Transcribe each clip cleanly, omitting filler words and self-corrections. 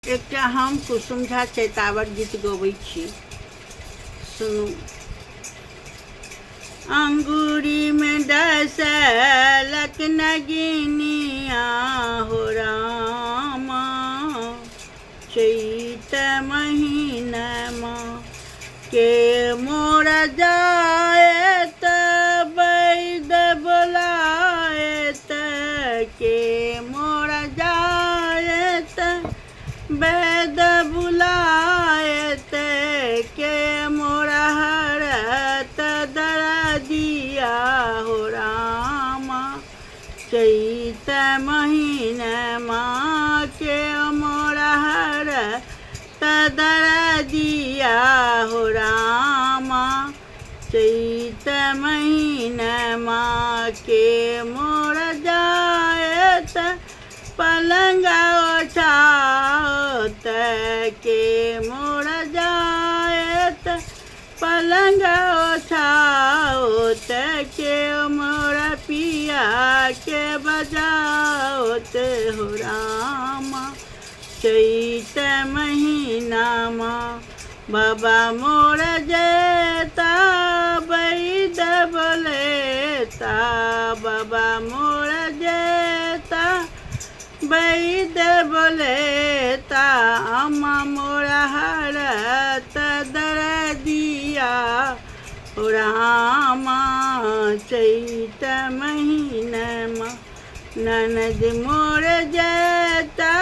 एकटा हम कुसुम झा चैतावर गीत गबै छी। सुनू। अंगूरी में डसलक नगिनिया हो रामा, चैत महीनमा के मोरा जायत बैद बोलायत, के मोरा जायत बैद बुलायत, के मोरा हरत दरदिया हो रामा, चैत महीनमा के मोरा हरत दरदिया हो रामा, चैत महीनमा के मोरा जायत पलंगा ओछाओत, के मोरा जायत पलंगा ओछाओत, के मोरा पिया के बजाओत हो रामा, चैत महीनामा बाबा मोरा जैता बैद बोलेता, बाबा मोरा जैता बैद बोलेता, अम्मा मोरा हरत दरदिया हो रामा, चैत महीनमा ननद मोर जैता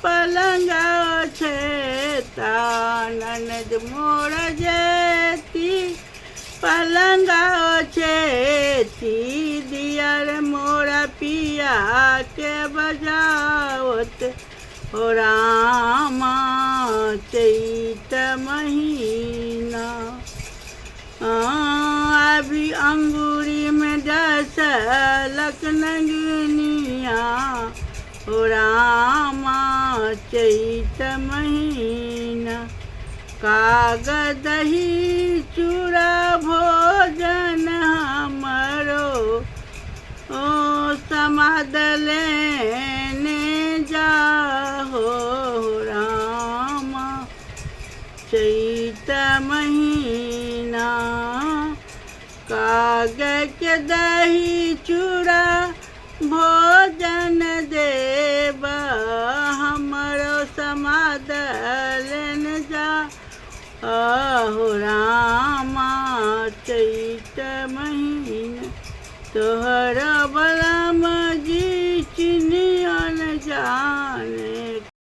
पलंगा ओछेता, ननद मोर जैती पलंगा ओछेती, दियर मोरा पिया के बजावत हो रामा, चैत महीना। अभी अंगूरी में डसलक नगिनिया हो रामा, चैत महीना, कागदही चूड़ा भोजन हमरो ओ समाद लेने जाहो रामा, चैत महीना, कागज के दही चूड़ा भोजन देब हमरो समाद लेने जा हो रामा, चैत महीना, तोहर बलम जी चिनियन जा।